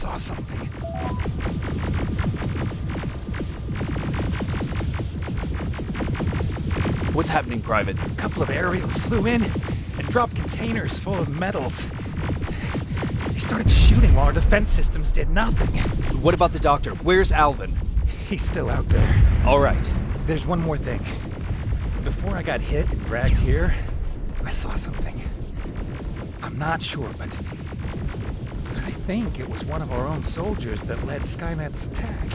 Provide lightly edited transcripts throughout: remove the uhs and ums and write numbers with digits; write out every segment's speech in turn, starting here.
saw something. What's happening, Private? A couple of aerials flew in and dropped containers full of metals. They started shooting while our defense systems did nothing. What about the doctor? Where's Alvin? He's still out there. All right. There's one more thing. Before I got hit and dragged here, I saw something. I'm not sure, but I think it was one of our own soldiers that led Skynet's attack.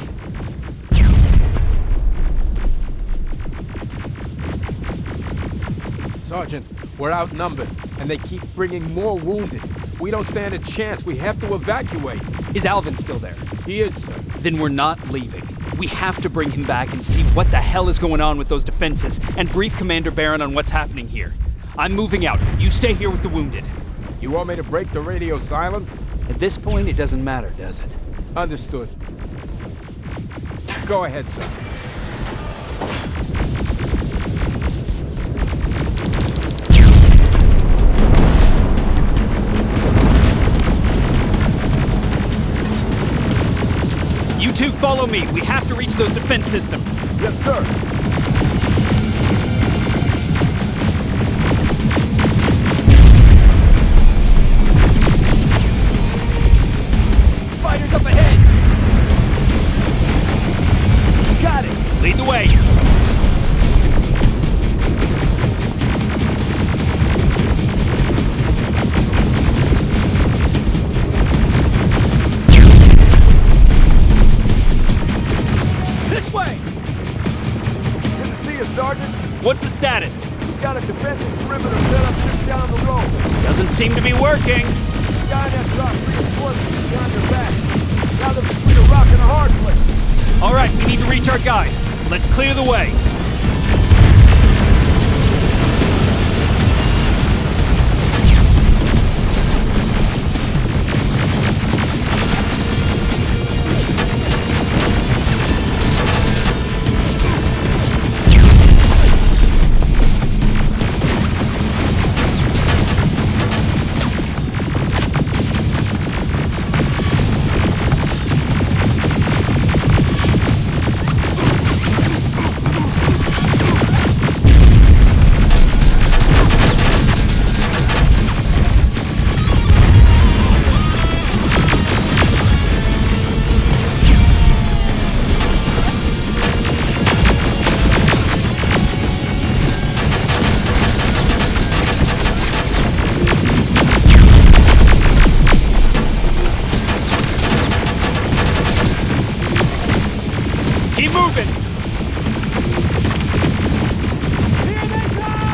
Sergeant, we're outnumbered, and they keep bringing more wounded. We don't stand a chance. We have to evacuate. Is Alvin still there? He is, sir. Then we're not leaving. We have to bring him back and see what the hell is going on with those defenses, and brief Commander Barron on what's happening here. I'm moving out. You stay here with the wounded. You want me to break the radio silence? At this point, it doesn't matter, does it? Understood. Go ahead, sir. You two follow me. We have to reach those defense systems. Yes, sir. Spiders up ahead. Got it. Lead the way. This way. Good to see you, Sergeant. What's the status? We've got a defensive perimeter set up just down the road. Doesn't seem to be working. Skynet dropped reinforcements behind their back. Now they're between a rock and a hard place. All right, we need to reach our guys. Let's clear the way. Keep moving! Here they come!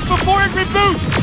before it reboots!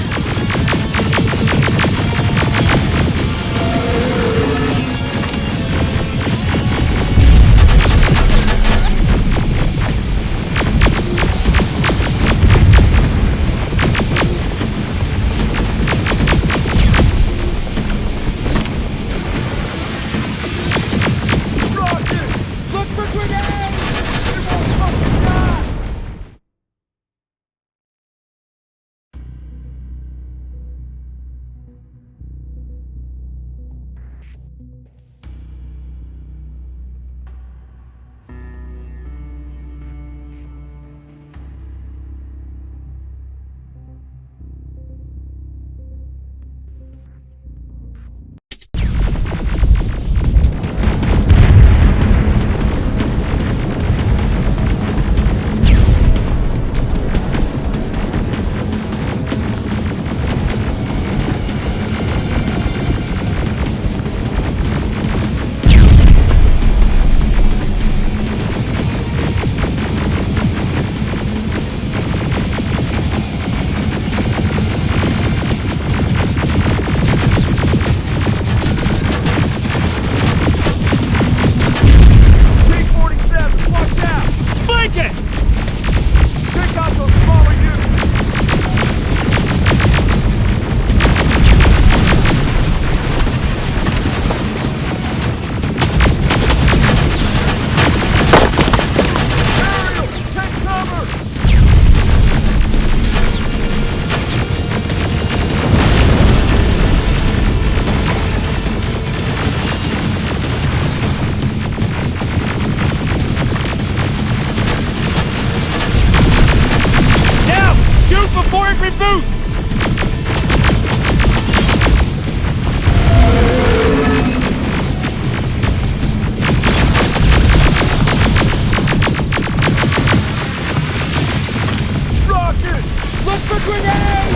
Grenade!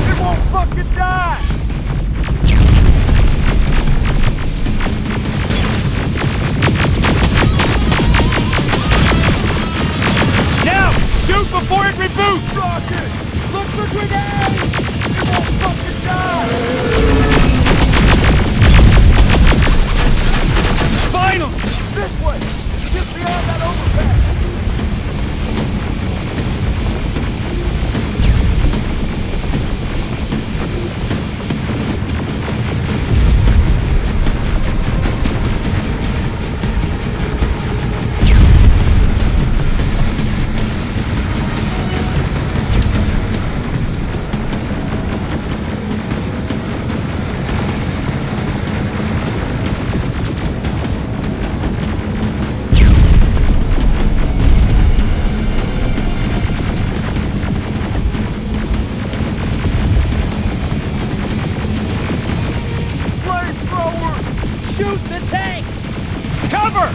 It won't fucking die! Now! Shoot before it reboots! Rocket! Look for grenade! It won't fucking die! Finally! This way! Just beyond that overpass! Shoot the tank! Cover!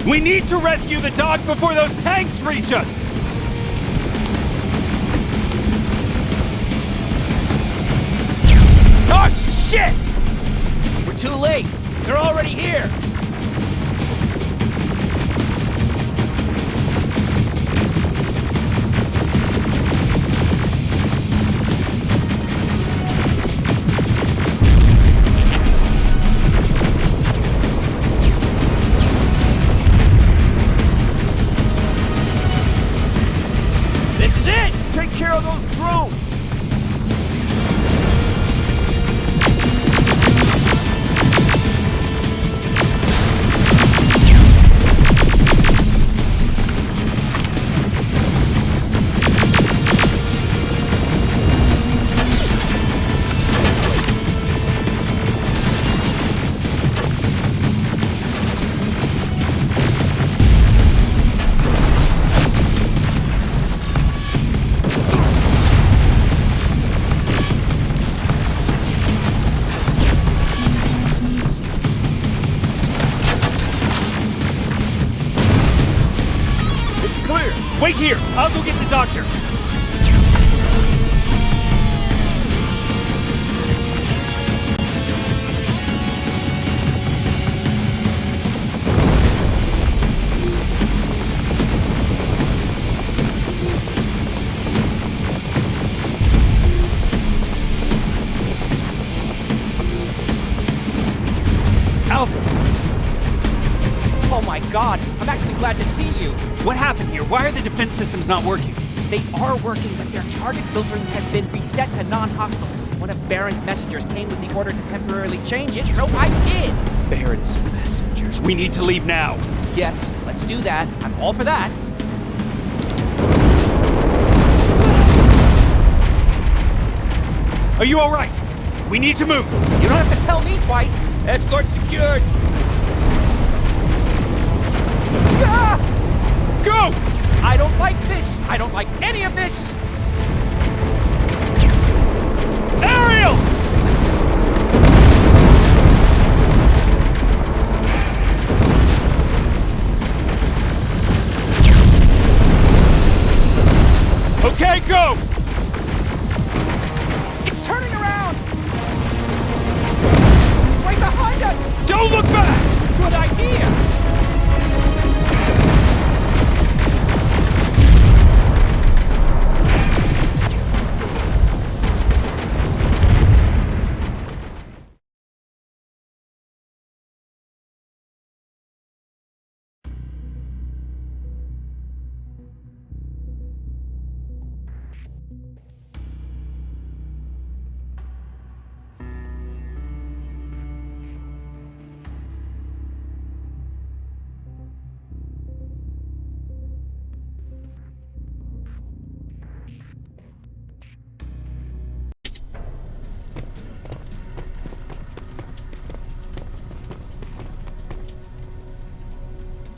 We need to rescue the dog before those tanks reach us! Oh, shit! We're too late. They're already here. This is it! Take care of those drones! Wait here! I'll go get the doctor! Oh my god, I'm actually glad to see you. What happened here? Why are the defense systems not working? They are working, but their target filtering has been reset to non-hostile. One of Baron's messengers came with the order to temporarily change it, so I did! Baron's messengers. We need to leave now. Yes, let's do that. I'm all for that. Are you all right? We need to move. You don't have to tell me twice. Escort secured. Ah! Go! I don't like this. I don't like any of this. Ariel! Okay, go! It's turning around. It's right behind us. Don't look back! Good idea.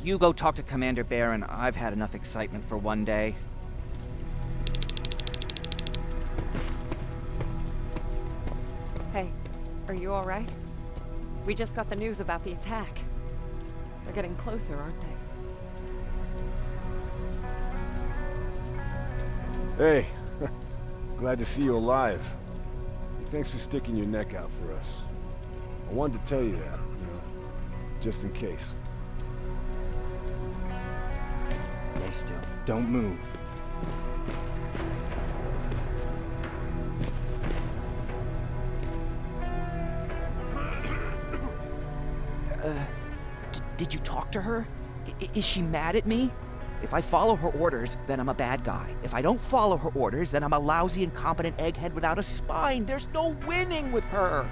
You go talk to Commander Baron. I've had enough excitement for one day. Hey, are you all right? We just got the news about the attack. They're getting closer, aren't they? Hey, glad to see you alive. Thanks for sticking your neck out for us. I wanted to tell you that, just in case. Stay still. Don't move. Did you talk to her? Is she mad at me? If I follow her orders, then I'm a bad guy. If I don't follow her orders, then I'm a lousy, incompetent egghead without a spine. There's no winning with her.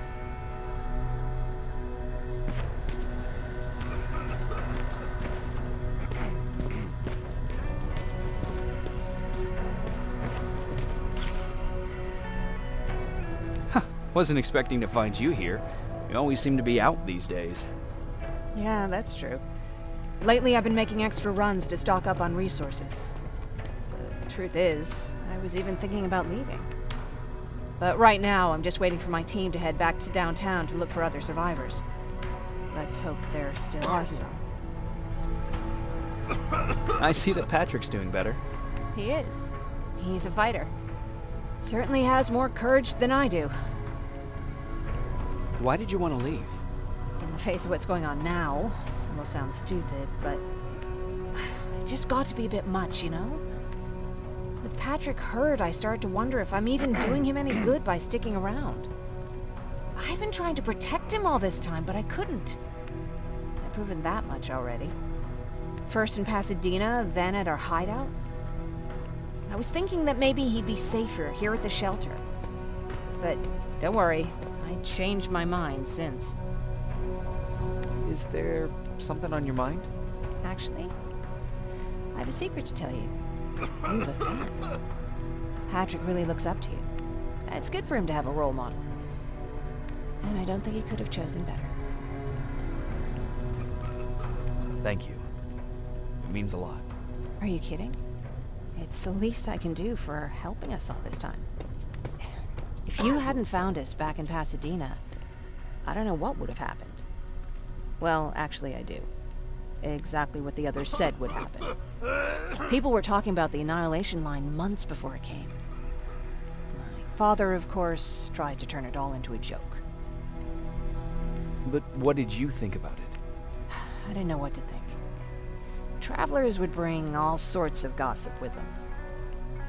Wasn't expecting to find you here. You always seem to be out these days. Yeah, that's true. Lately, I've been making extra runs to stock up on resources. The truth is, I was even thinking about leaving. But right now, I'm just waiting for my team to head back to downtown to look for other survivors. Let's hope there still are some. I see that Patrick's doing better. He is. He's a fighter. Certainly has more courage than I do. Why did you want to leave? In the face of what's going on now, it will sound stupid, but it just got to be a bit much, you know? With Patrick hurt, I started to wonder if I'm even doing him any good by sticking around. I've been trying to protect him all this time, but I couldn't. I've proven that much already. First in Pasadena, then at our hideout. I was thinking that maybe he'd be safer here at the shelter. But don't worry, I changed my mind since. Is there something on your mind? Actually, I have a secret to tell you. You have a fan. Patrick really looks up to you. It's good for him to have a role model. And I don't think he could have chosen better. Thank you. It means a lot. Are you kidding? It's the least I can do for helping us all this time. If you hadn't found us back in Pasadena, I don't know what would have happened. Well, actually I do. Exactly what the others said would happen. People were talking about the Annihilation Line months before it came. My father, of course, tried to turn it all into a joke. But what did you think about it? I didn't know what to think. Travelers would bring all sorts of gossip with them.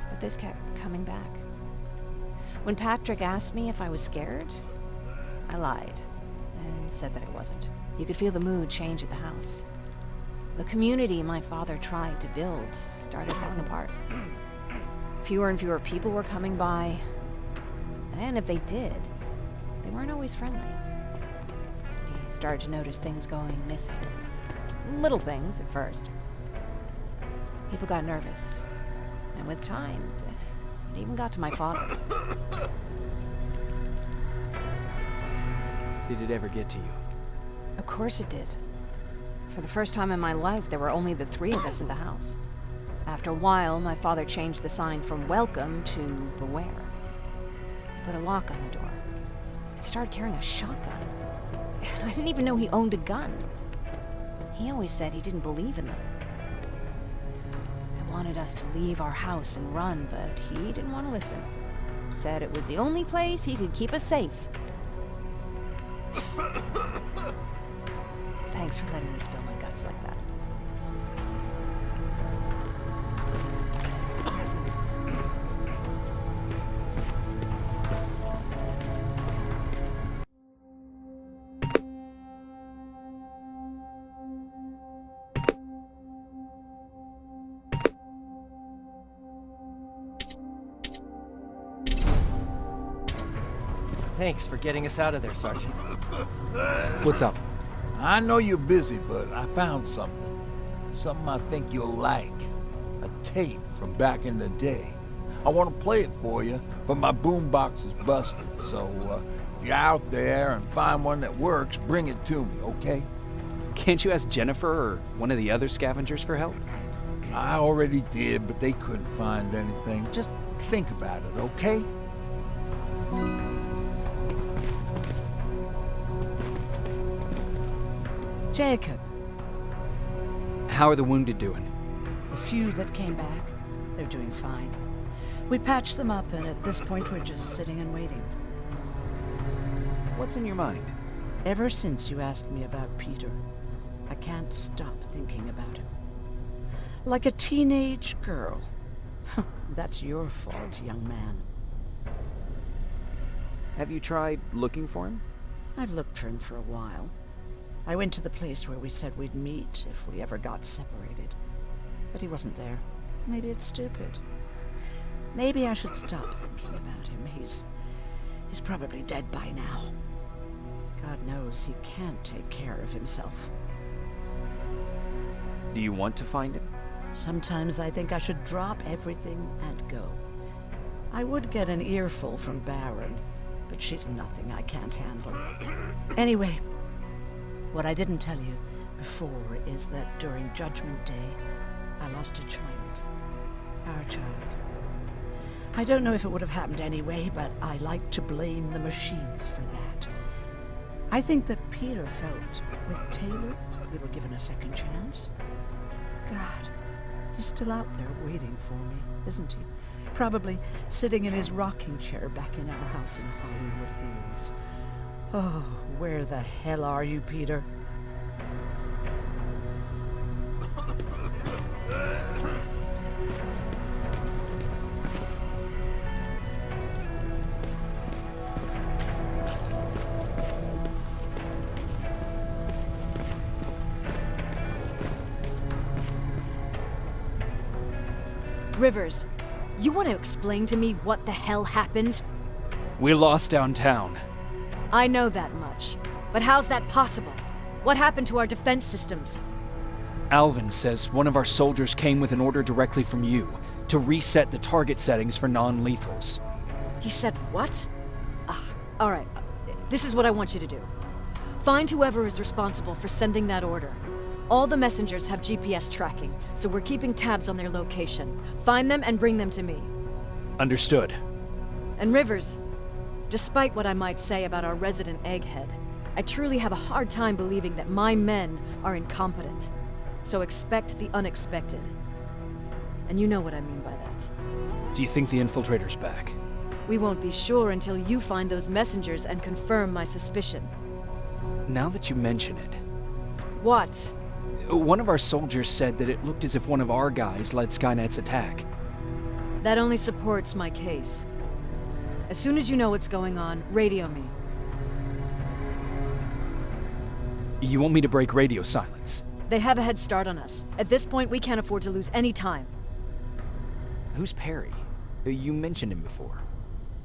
But this kept coming back. When Patrick asked me if I was scared, I lied and said that I wasn't. You could feel the mood change at the house. The community my father tried to build started falling apart. Fewer and fewer people were coming by. And if they did, they weren't always friendly. He started to notice things going missing. Little things at first. People got nervous. And with time, it even got to my father. Did it ever get to you? Of course it did. For the first time in my life, there were only the three of us in the house. After a while, my father changed the sign from welcome to beware. He put a lock on the door. And started carrying a shotgun. I didn't even know he owned a gun. He always said he didn't believe in them. I wanted us to leave our house and run, but he didn't want to listen. Said it was the only place he could keep us safe. Thanks for letting me spill my guts like that. Thanks for getting us out of there, Sergeant. What's up? I know you're busy, but I found something. Something I think you'll like. A tape from back in the day. I want to play it for you, but my boombox is busted, so if you're out there and find one that works, bring it to me, okay? Can't you ask Jennifer or one of the other scavengers for help? I already did, but they couldn't find anything. Just think about it, okay? Jacob, How are the wounded doing? the few that came back, they're doing fine. We patched them up, and at this point we're just sitting and waiting. What's on your mind? Ever since you asked me about Peter, I can't stop thinking about him. Like a teenage girl. That's your fault, young man. Have you tried looking for him? I've looked for him for a while. I went to the place where we said we'd meet if we ever got separated. But he wasn't there. Maybe it's stupid. Maybe I should stop thinking about him. He's probably dead by now. God knows he can't take care of himself. Do you want to find him? Sometimes I think I should drop everything and go. I would get an earful from Baron, but she's nothing I can't handle. Anyway, what I didn't tell you before is that during Judgment Day, I lost a child. Our child. I don't know if it would have happened anyway, but I like to blame the machines for that. I think that Peter felt with Taylor we were given a second chance. God, he's still out there waiting for me, isn't he? Probably sitting in his rocking chair back in our house in Hollywood Hills. Oh, where the hell are you, Peter? Rivers, you want to explain to me what the hell happened? We lost downtown. I know that much. But how's that possible? What happened to our defense systems? Alvin says one of our soldiers came with an order directly from you to reset the target settings for non-lethals. He said what? All right. This is what I want you to do. Find whoever is responsible for sending that order. All the messengers have GPS tracking, so we're keeping tabs on their location. Find them and bring them to me. Understood. And Rivers, despite what I might say about our resident egghead, I truly have a hard time believing that my men are incompetent. So expect the unexpected. And you know what I mean by that. Do you think the infiltrator's back? We won't be sure until you find those messengers and confirm my suspicion. Now that you mention it, What? one of our soldiers said that it looked as if one of our guys led Skynet's attack. That only supports my case. As soon as you know what's going on, radio me. You want me to break radio silence? They have a head start on us. At this point, we can't afford to lose any time. Who's Perry? You mentioned him before.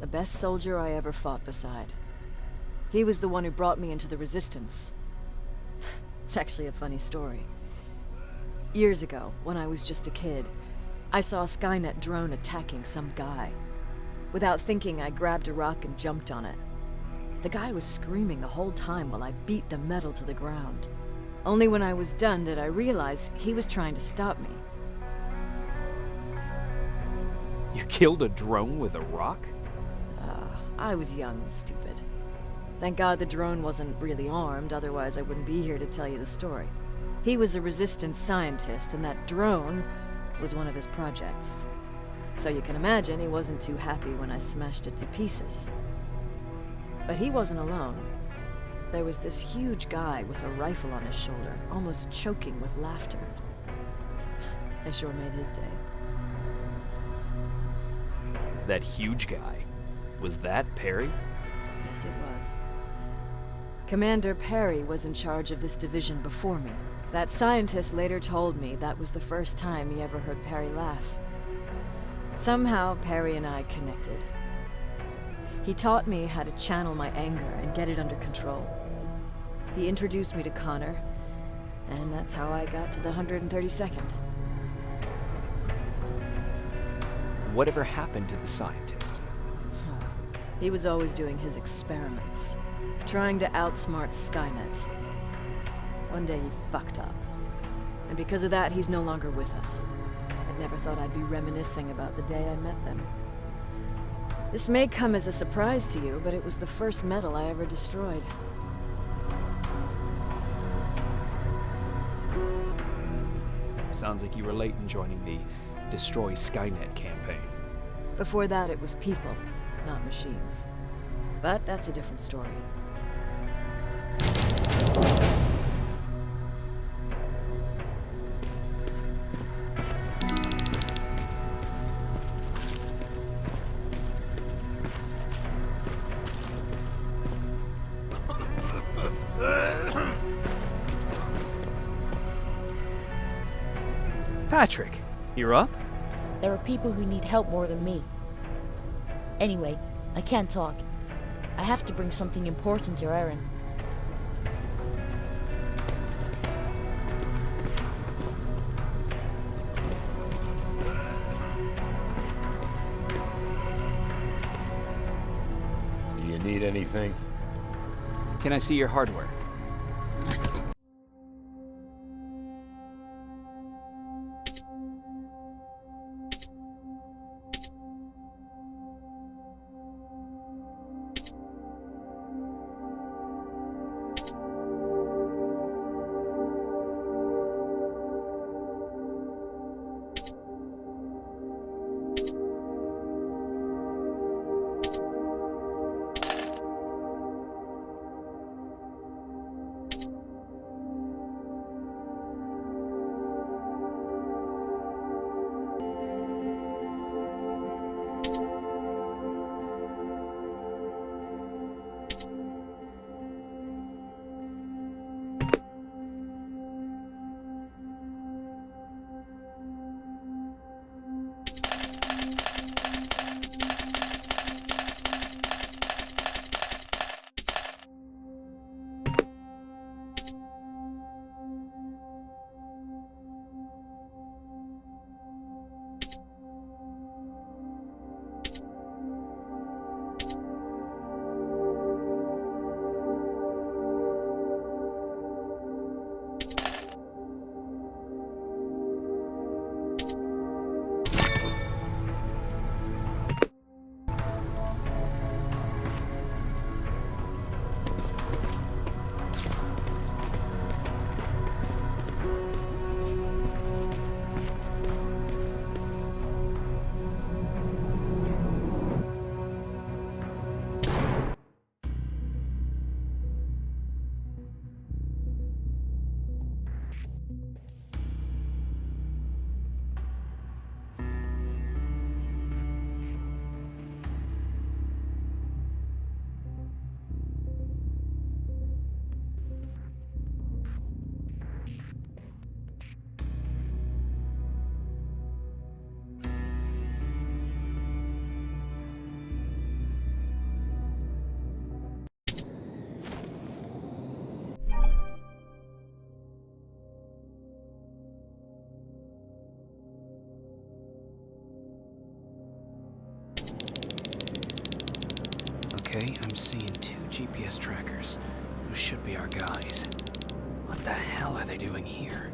The best soldier I ever fought beside. He was the one who brought me into the Resistance. It's actually a funny story. Years ago, when I was just a kid, I saw a Skynet drone attacking some guy. Without thinking, I grabbed a rock and jumped on it. The guy was screaming the whole time while I beat the metal to the ground. Only when I was done did I realize he was trying to stop me. You killed a drone with a rock? I was young and stupid. Thank God the drone wasn't really armed, otherwise I wouldn't be here to tell you the story. He was a Resistance scientist, and that drone was one of his projects. So you can imagine he wasn't too happy when I smashed it to pieces. But he wasn't alone. There was this huge guy with a rifle on his shoulder, almost choking with laughter. I sure made his day. That huge guy. Was that Perry? Yes, it was. Commander Perry was in charge of this division before me. That scientist later told me that was the first time he ever heard Perry laugh. Somehow, Perry and I connected. He taught me how to channel my anger and get it under control. He introduced me to Connor, and that's how I got to the 132nd. Whatever happened to the scientist? He was always doing his experiments, trying to outsmart Skynet. One day he fucked up, and because of that, he's no longer with us. I never thought I'd be reminiscing about the day I met them. This may come as a surprise to you, but it was the first metal I ever destroyed. Sounds like you were late in joining the Destroy Skynet campaign. Before that, it was people, not machines. But that's a different story. Patrick, you're up? There are people who need help more than me. Anyway, I can't talk. I have to bring something important to Erin. Do you need anything? Can I see your hardware? Okay, I'm seeing 2 GPS trackers. Those should be our guys. What the hell are they doing here?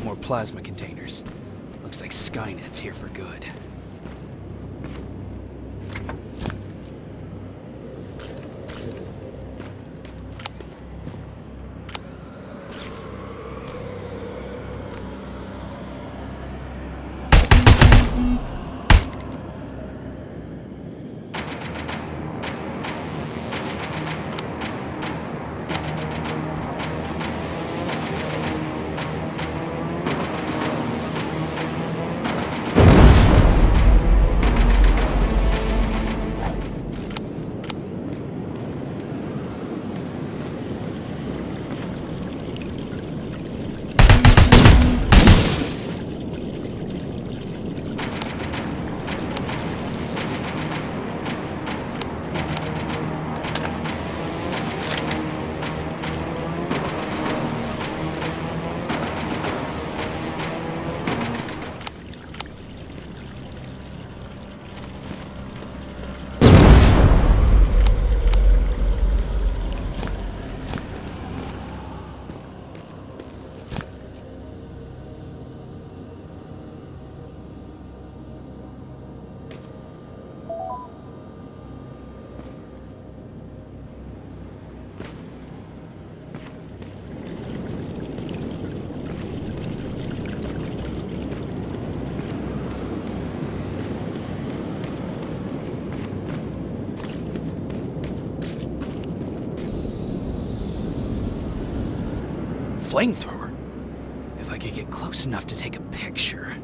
More plasma containers. Looks like Skynet's here for good. Flamethrower? If I could get close enough to take a picture.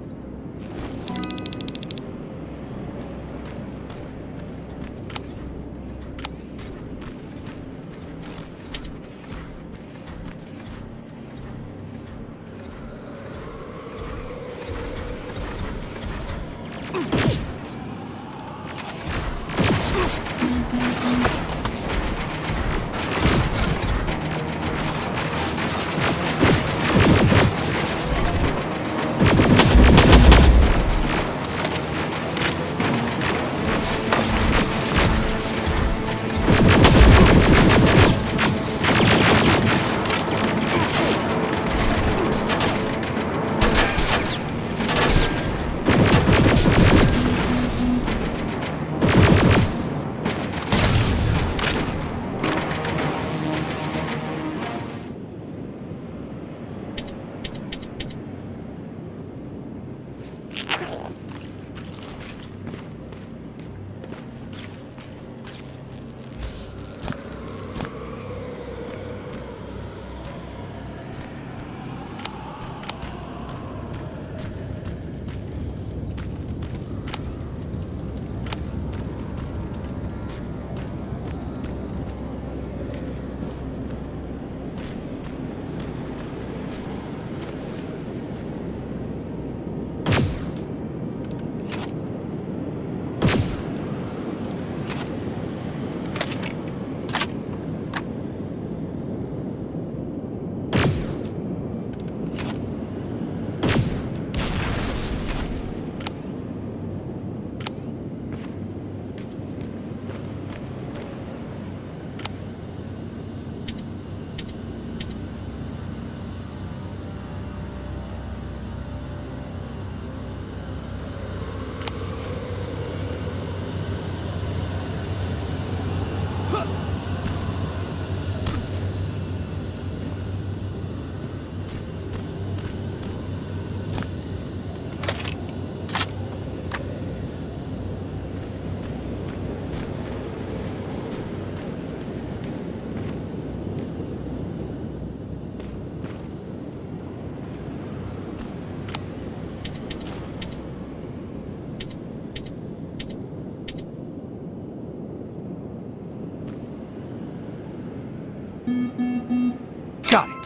Got it.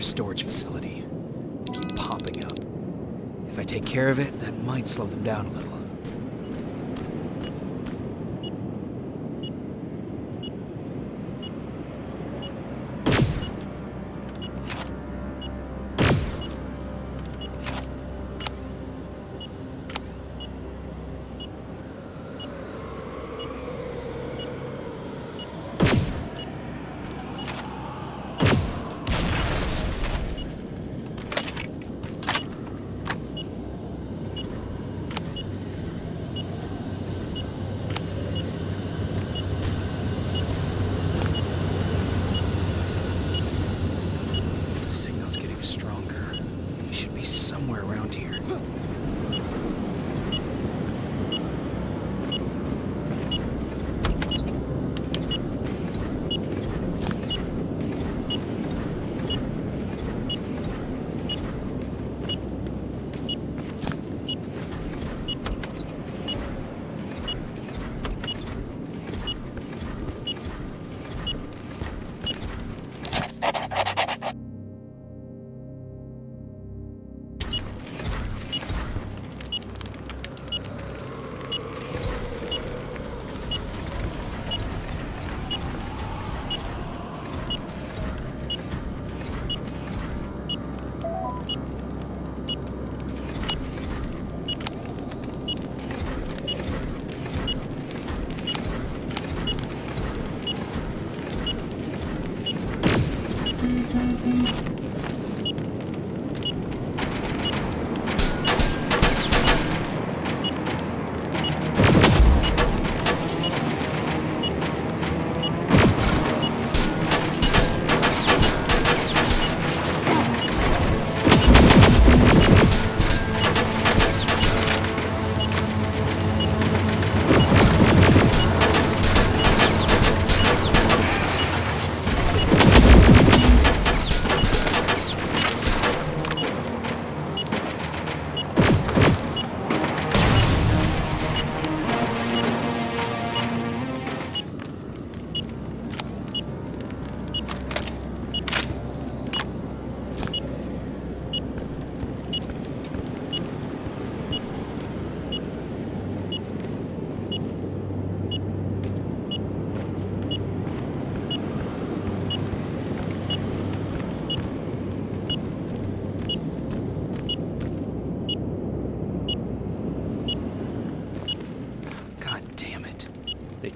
Storage facility. They keep popping up. If I take care of it, that might slow them down a little.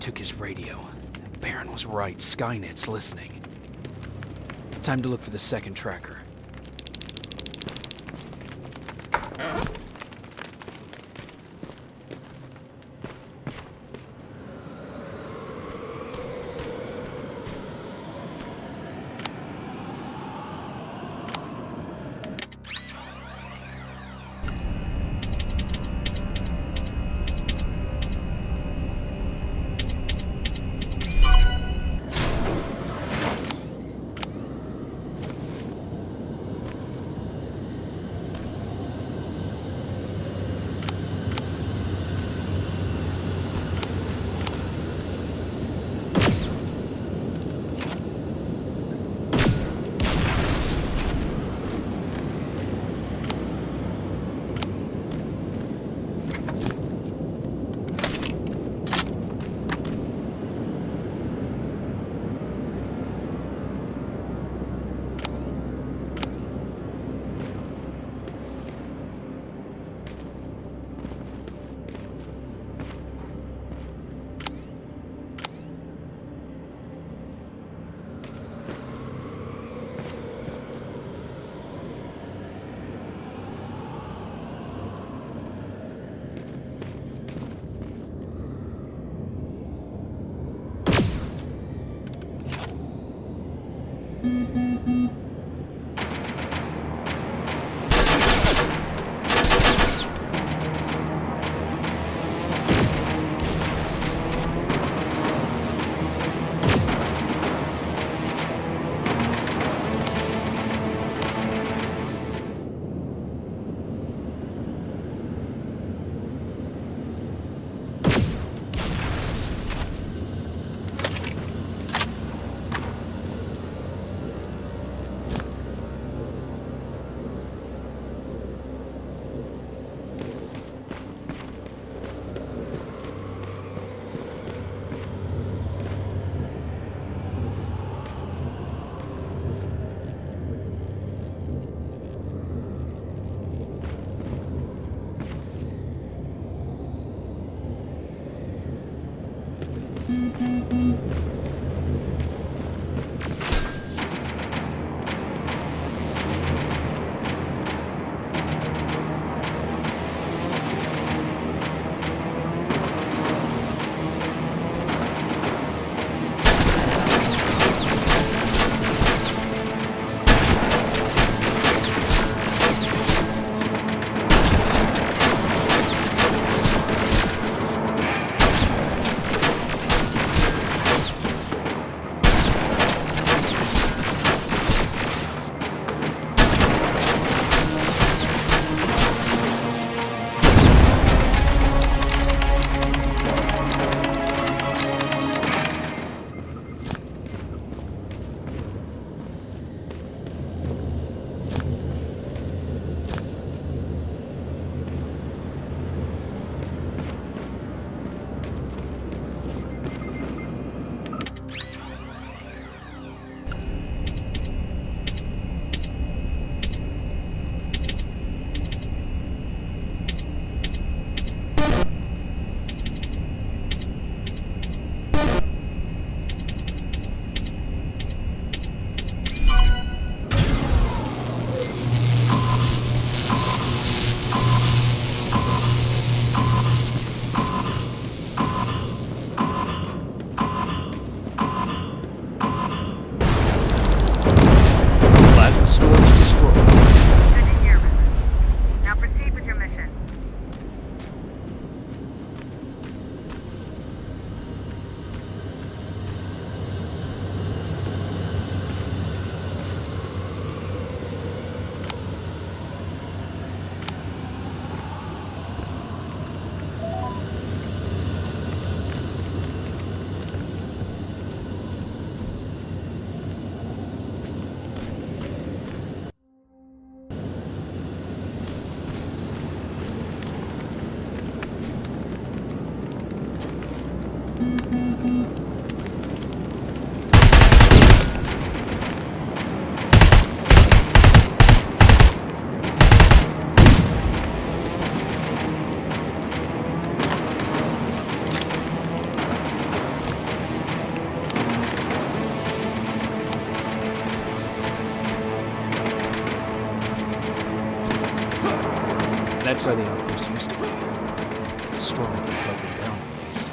Took his radio. Baron was right. Skynet's listening. Time to look for the second tracker. That's where the outpost used to be. Strong and slightly down, at least.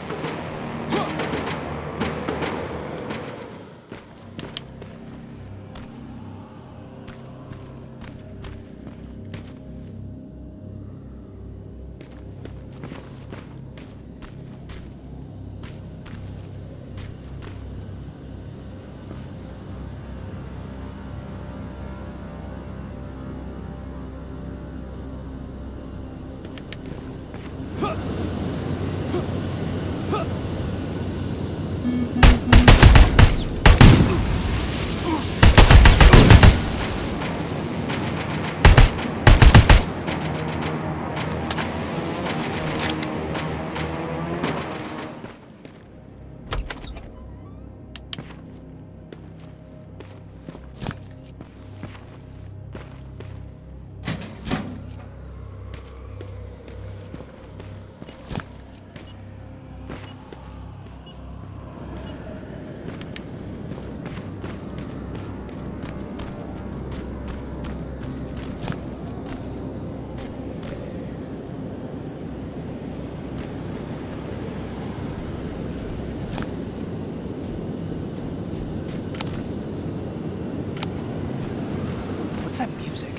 that music?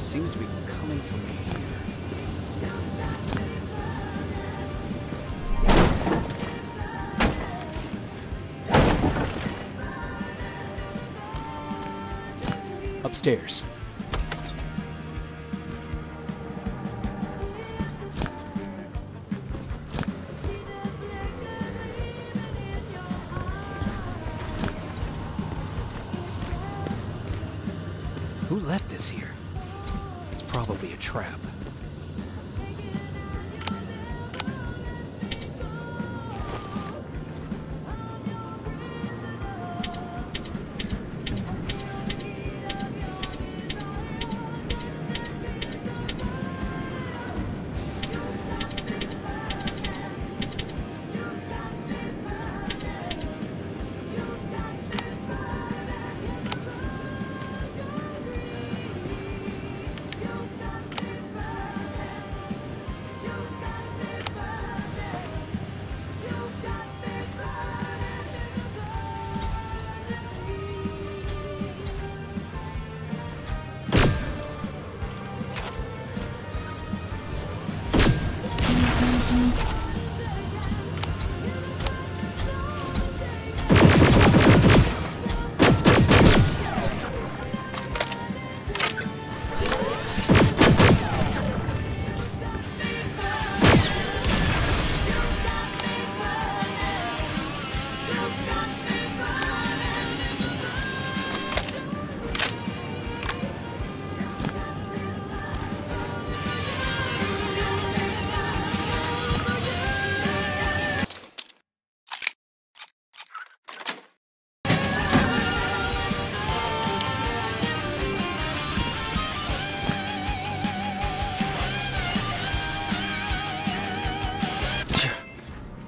Seems to be coming from here. Upstairs. Who left this here? It's probably a trap.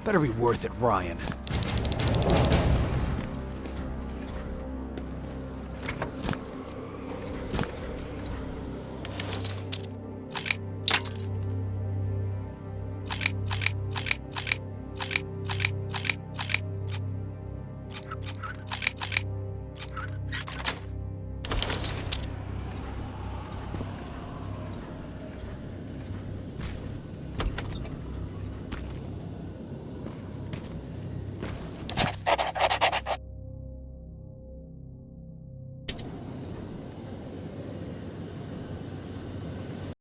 Better be worth it, Ryan.